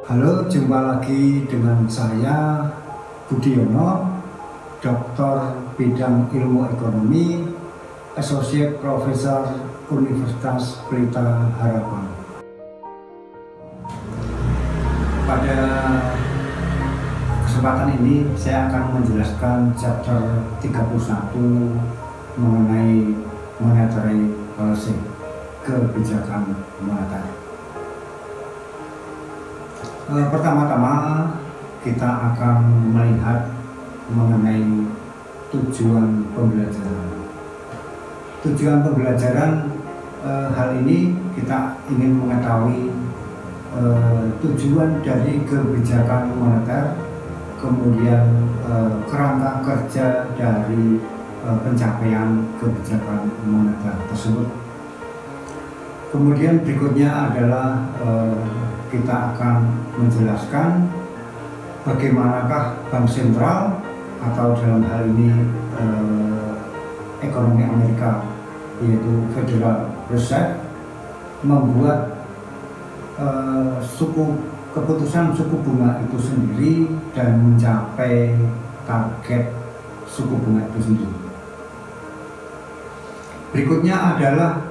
Halo, jumpa lagi dengan saya Budiono, Doktor Bidang Ilmu Ekonomi, Associate Professor Universitas Pelita Harapan. Pada kesempatan ini saya akan menjelaskan chapter 31 mengenai monetary policy, kebijakan moneter. Pertama-tama kita akan melihat mengenai tujuan pembelajaran. Tujuan pembelajaran hal ini kita ingin mengetahui tujuan dari kebijakan moneter, kemudian kerangka kerja dari pencapaian kebijakan moneter tersebut. Kemudian berikutnya adalah kita akan menjelaskan bagaimanakah Bank Sentral atau dalam hal ini ekonomi Amerika, yaitu Federal Reserve, membuat keputusan suku bunga itu sendiri dan mencapai target suku bunga itu sendiri. Berikutnya adalah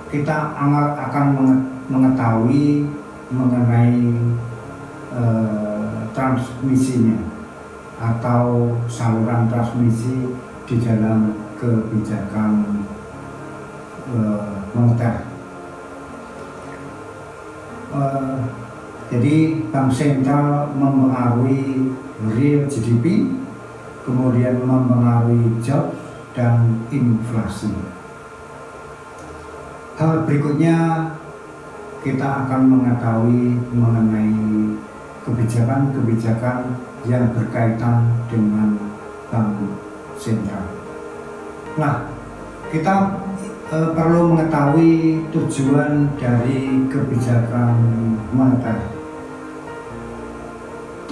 kita akan mengetahui mengenai transmisinya atau saluran transmisi di dalam kebijakan moneter. Jadi Bank Sentral mempengaruhi real GDP, kemudian mempengaruhi job dan inflasi. Hal berikutnya kita akan mengetahui mengenai kebijakan-kebijakan yang berkaitan dengan Bank Sentral. Nah, kita perlu mengetahui tujuan dari kebijakan moneter.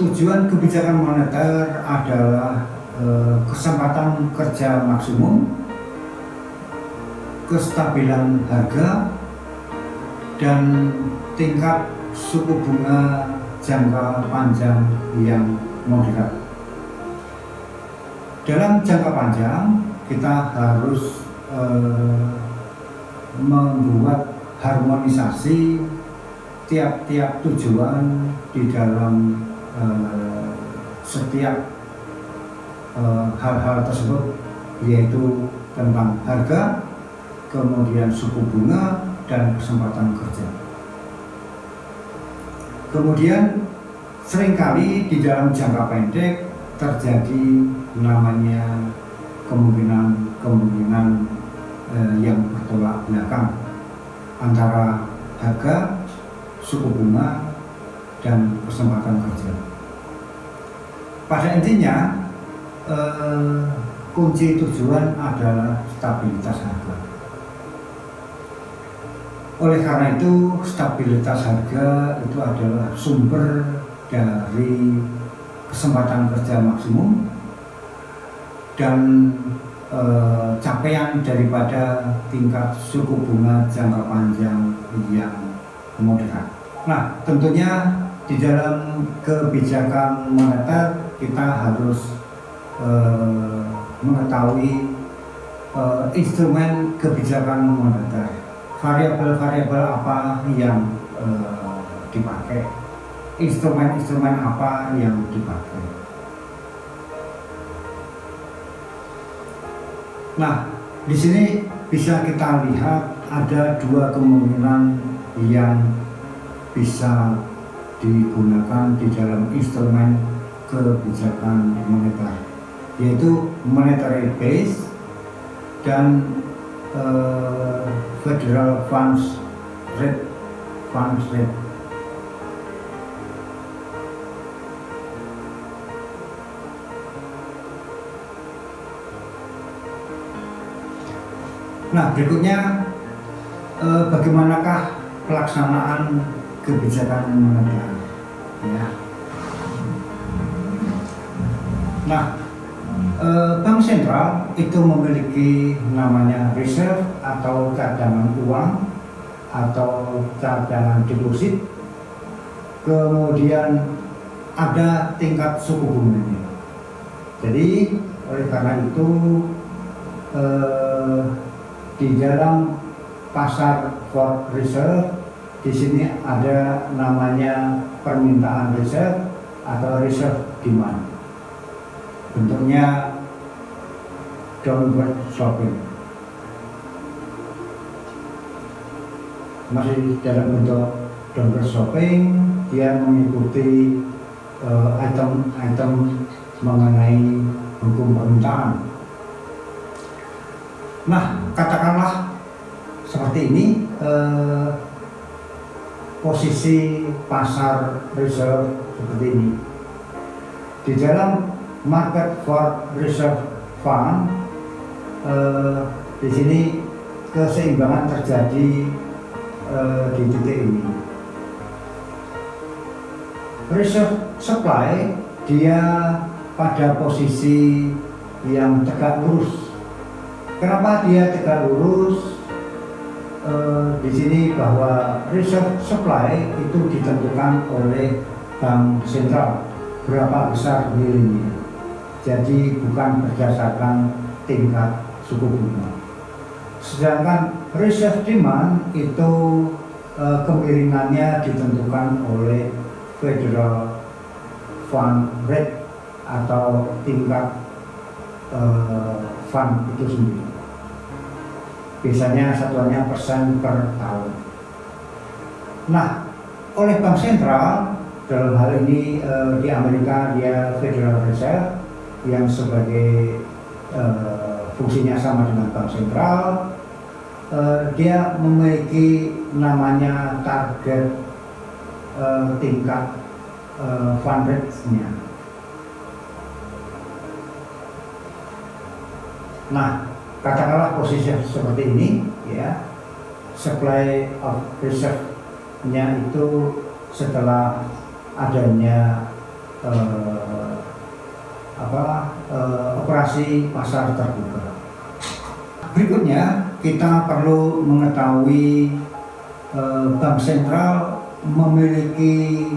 Tujuan kebijakan moneter adalah kesempatan kerja maksimum, kestabilan harga, dan tingkat suku bunga jangka panjang yang moderat. Dalam jangka panjang, kita harus membuat harmonisasi tiap-tiap tujuan di dalam setiap hal-hal tersebut, yaitu tentang harga, kemudian suku bunga, dan kesempatan kerja. Kemudian seringkali di dalam jangka pendek terjadi namanya kemungkinan yang bertolak belakang antara harga, suku bunga, dan kesempatan kerja. Pada intinya kunci tujuan adalah stabilitas harga. Oleh karena itu, stabilitas harga itu adalah sumber dari kesempatan kerja maksimum dan capaian daripada tingkat suku bunga jangka panjang yang moderat. Nah, tentunya di dalam kebijakan moneter kita harus mengetahui instrumen kebijakan moneter. Variabel-variabel apa yang dipakai, instrumen-instrumen apa yang dipakai. Nah, di sini bisa kita lihat ada dua kemungkinan yang bisa digunakan di dalam instrumen kebijakan moneter, yaitu monetary base dan Federal Funds Rate. Nah, berikutnya bagaimanakah pelaksanaan kebijakan moneter? Ya. Nah, Bank Sentral itu memiliki namanya reserve atau cadangan uang atau cadangan deposit kemudian ada tingkat suku bunganya. Jadi oleh karena itu di dalam pasar for reserve di sini ada namanya permintaan reserve atau reserve demand. Bentuknya downward sloping. Masih dalam bentuk downward sloping, dia mengikuti item-item mengenai hukum permintaan. Nah, katakanlah seperti ini posisi pasar reserve seperti ini. Di dalam market for reserve fund, di sini keseimbangan terjadi di titik ini. Reserve supply dia pada posisi yang tegak lurus. Kenapa dia tegak lurus? Di sini bahwa reserve supply itu ditentukan oleh bank sentral, berapa besar nilainya. Jadi bukan berdasarkan tingkat suku bunga. Sedangkan reserve demand itu kemiringannya ditentukan oleh Federal Fund Rate atau tingkat fund itu sendiri. Biasanya satuannya persen per tahun. Nah, oleh bank sentral dalam hal ini di Amerika dia Federal Reserve yang sebagai fungsinya sama dengan bank sentral, dia memiliki namanya target tingkat fund rate-nya. Nah, katakanlah posisi seperti ini, ya, supply of reserve-nya itu setelah adanya operasi pasar terbuka. Berikutnya kita perlu mengetahui bank sentral memiliki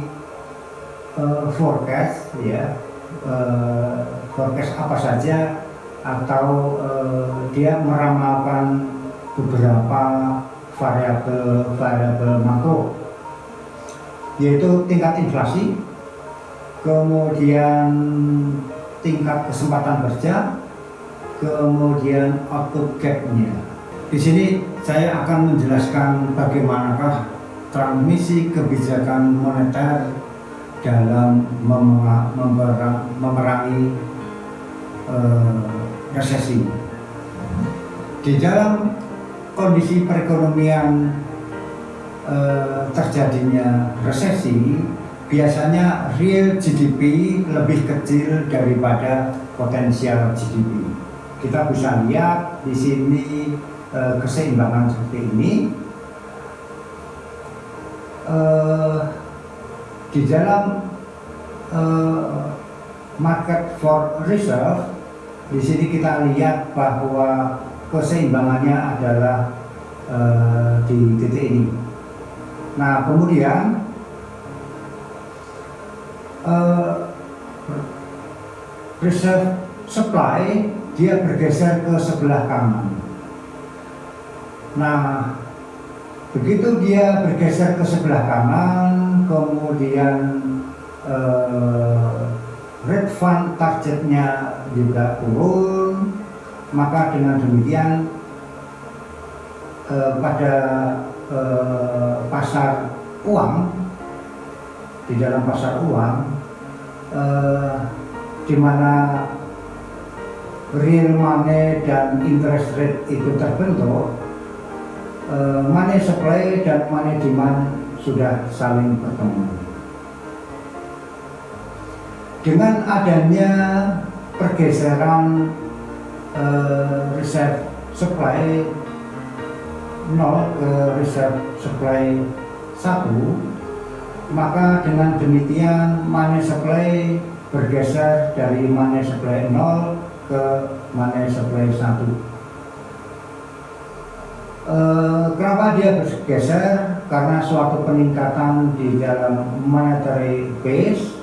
forecast, ya, forecast apa saja, atau dia meramalkan beberapa variabel makro, yaitu tingkat inflasi, kemudian tingkat kesempatan kerja, kemudian output gap-nya. Di sini saya akan menjelaskan bagaimanakah transmisi kebijakan moneter dalam memerangi resesi. Di dalam kondisi perekonomian terjadinya resesi, biasanya real GDP lebih kecil daripada potensial GDP. Kita bisa lihat di sini keseimbangan seperti ini. Di dalam market for reserve, di sini kita lihat bahwa keseimbangannya adalah di titik ini. Nah, kemudian reserve supply dia bergeser ke sebelah kanan. Nah, begitu dia bergeser ke sebelah kanan, kemudian rate fund targetnya juga turun, maka dengan demikian pada pasar uang, di dalam pasar uang, di mana real money dan interest rate itu terbentuk, money supply dan money demand sudah saling bertemu. Dengan adanya pergeseran reserve supply 0 ke reserve supply 1, maka dengan demikian money supply bergeser dari money supply 0 ke money supply 1. Kenapa dia bergeser? karena suatu peningkatan di dalam monetary base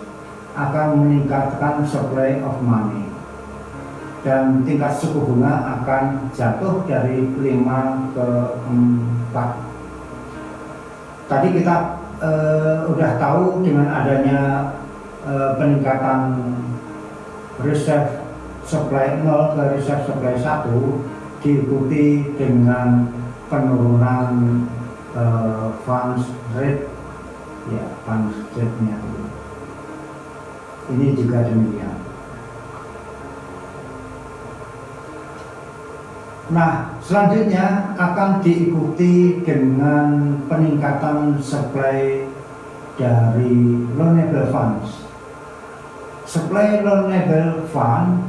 akan meningkatkan supply of money dan tingkat suku bunga akan jatuh dari 5 ke 4. Tadi kita udah tahu dengan adanya peningkatan reserve supply 0 ke reserve supply 1 diikuti dengan penurunan funds rate, ya funds rate-nya ini juga demikian. Nah, selanjutnya akan diikuti dengan peningkatan supply dari loanable funds. Supply loanable fund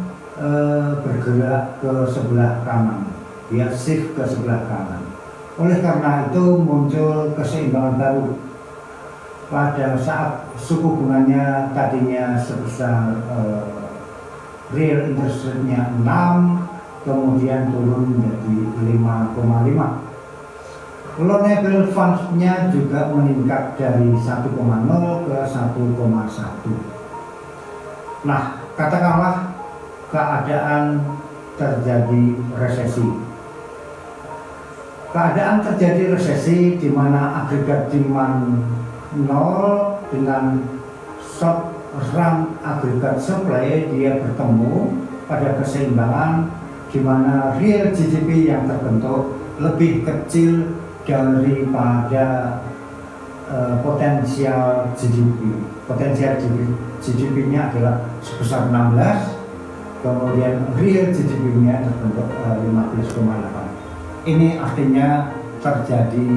bergerak ke sebelah kanan, dia shift ke sebelah kanan. Oleh karena itu muncul keseimbangan baru. Pada saat suku bunganya tadinya sebesar real interest rate-nya 6, kemudian turun menjadi 5,5. Loanable funds-nya juga meningkat dari 1,0 ke 1,1. Nah, katakanlah keadaan terjadi resesi. Keadaan terjadi resesi di mana agregat demand 0 dengan short run agregat supply dia bertemu pada keseimbangan di mana real GDP yang terbentuk lebih kecil daripada potensial GDP. Potensial GDP-nya adalah sebesar 16, kemudian real GDP-nya terbentuk 15,8. Ini artinya terjadi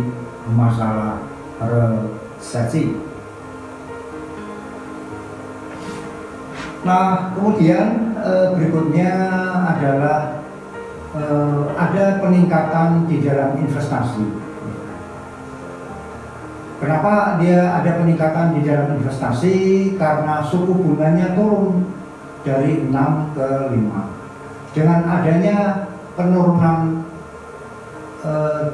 masalah resesi. Nah, kemudian berikutnya adalah ada peningkatan di dalam investasi. Kenapa dia ada peningkatan di dalam investasi? Karena suku bunganya turun dari 6 ke 5. Dengan adanya penurunan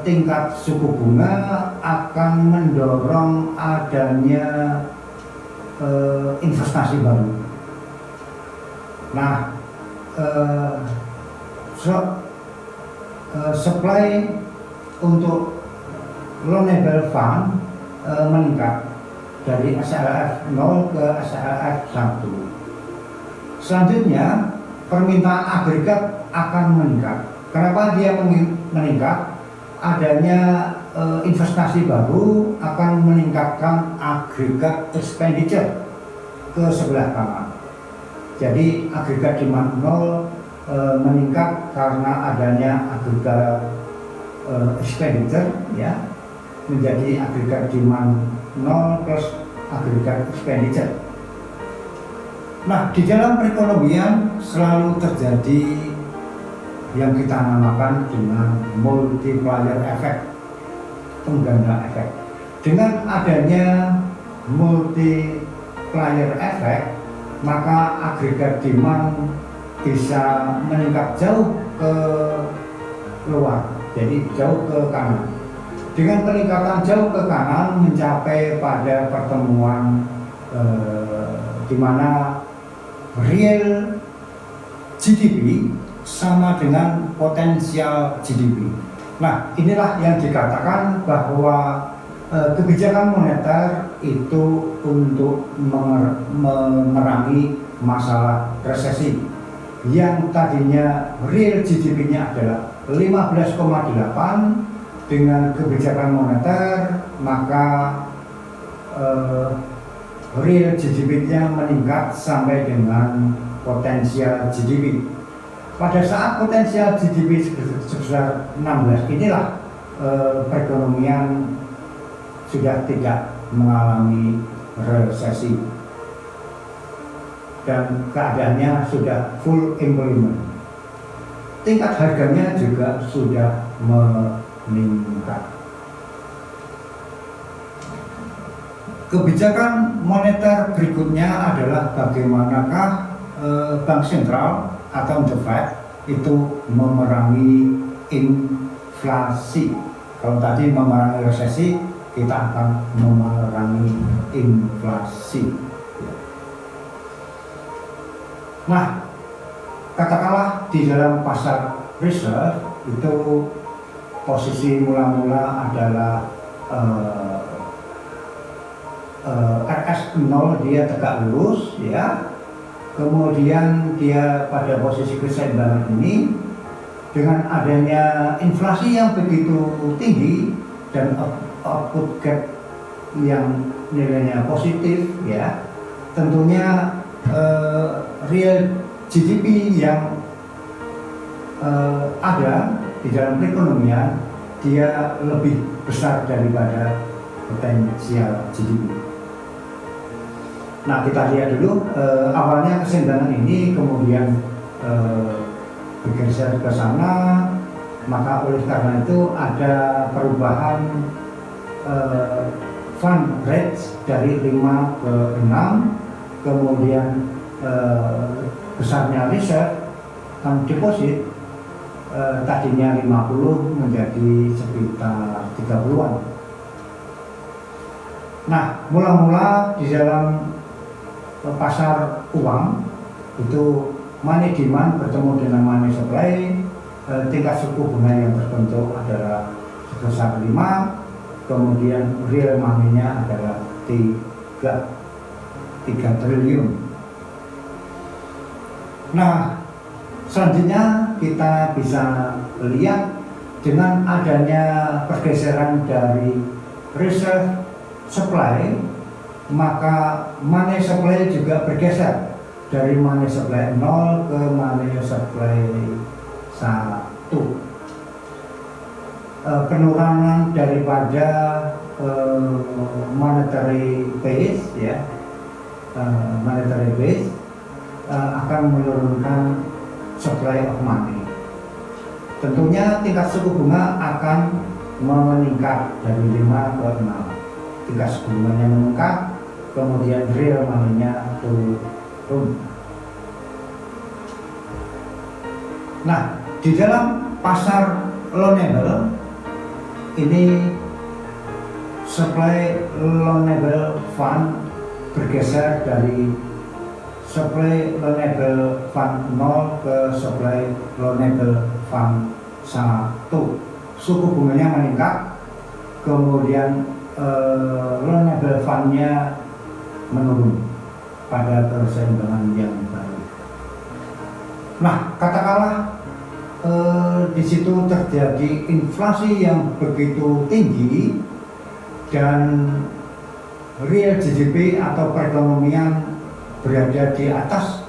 tingkat suku bunga akan mendorong adanya investasi baru. Nah, supply untuk loanable fund meningkat dari SLF 0 ke SLF 1. Selanjutnya, permintaan agregat akan meningkat. Kenapa dia meningkat? Adanya investasi baru akan meningkatkan agregat expenditure ke sebelah kanan. Jadi agregat demand 0 meningkat karena adanya agregat expenditure, ya, menjadi agregat demand 0 plus agregat expenditure. Nah, di dalam perekonomian selalu terjadi yang kita namakan dengan multiplier effect, pengganda efek. Dengan adanya multiplier effect, maka agregat demand bisa meningkat jauh ke luar, jadi jauh ke kanan. Dengan peningkatan jauh ke kanan mencapai pada pertemuan di mana real GDP sama dengan potensial GDP. Nah, inilah yang dikatakan bahwa kebijakan moneter itu untuk memerangi masalah resesi yang tadinya real GDP-nya adalah 15,8. Dengan kebijakan moneter maka real GDP-nya meningkat sampai dengan potensial GDP. Pada saat potensial GDP sebesar 16, inilah perekonomian sudah tidak mengalami resesi dan keadaannya sudah full employment. Tingkat harganya juga sudah meningkat. Kebijakan moneter berikutnya adalah bagaimanakah bank sentral atau The Fed itu memerangi inflasi. Kalau tadi memerangi resesi, kita akan memerangi inflasi. Nah, katakanlah di dalam pasar reserve itu posisi mula-mula adalah RS0 dia tegak lurus ya. Kemudian dia pada posisi keseimbangan ini dengan adanya inflasi yang begitu tinggi dan output gap yang nilainya positif ya, tentunya real GDP yang ada di dalam perekonomian dia lebih besar daripada potensial GDP. Nah, kita lihat dulu awalnya keseimbangan ini kemudian bergeser ke sana, maka oleh karena itu ada perubahan fund rate dari 5 ke 6, kemudian besarnya reserve dan deposit tadinya 50 menjadi sekitar 30-an. Nah, mula-mula di dalam pasar uang itu money demand bertemu dengan money supply, tingkat suku bunga yang terbentuk adalah sebesar 5, kemudian real money-nya adalah 3 triliun. Nah, selanjutnya kita bisa lihat dengan adanya pergeseran dari reserve supply, maka money supply juga bergeser dari money supply 0 ke money supply 1. Penurunan daripada monetary base ya, monetary base akan menurunkan supply of money. Tentunya tingkat suku bunga akan meningkat dari 5 ke 6. Tingkat suku bunganya meningkat, kemudian real money-nya turun. Nah, di dalam pasar loanable ini supply loanable fund bergeser dari supply loanable fund 0 ke supply loanable fund 1. Suku bunganya meningkat, kemudian loanable fund-nya menurun pada keseimbangan yang baru. Nah, katakanlah di situ terjadi inflasi yang begitu tinggi dan real GDP atau perekonomian berada di atas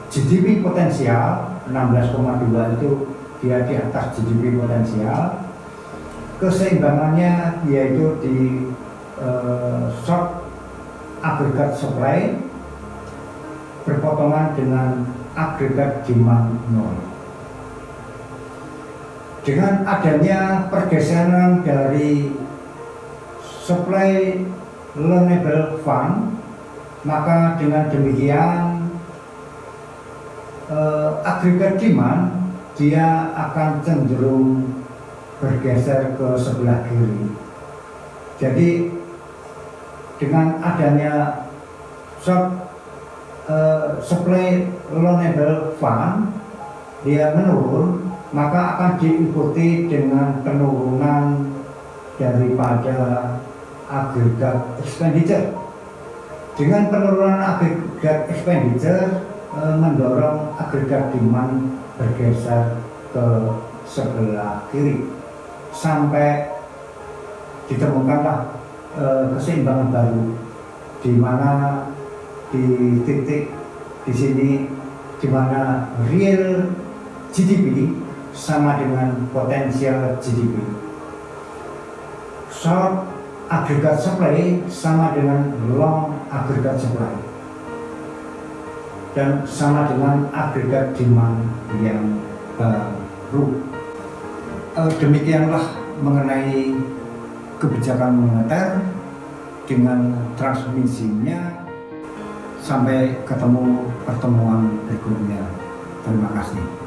GDP potensial 16,2 itu dia di atas GDP potensial. Keseimbangannya yaitu di short agregat supply berpotongan dengan agregat demand 0. Dengan adanya pergeseran dari supply loanable fund, maka dengan demikian agregat demand dia akan cenderung bergeser ke sebelah kiri. Jadi dengan adanya short supply loanable fund dia menurun, maka akan diikuti dengan penurunan daripada agregat expenditure. Dengan penurunan agregat expenditure mendorong agregat demand bergeser ke sebelah kiri sampai ditemukanlah keseimbangan baru di mana di titik di sini di mana real GDP sama dengan potensial GDP, short agregat supply sama dengan long agregat supply, dan sama dengan agregat demand yang baru. Demikianlah mengenai kebijakan moneter dengan transmisinya. Sampai ketemu pertemuan berikutnya. Terima kasih.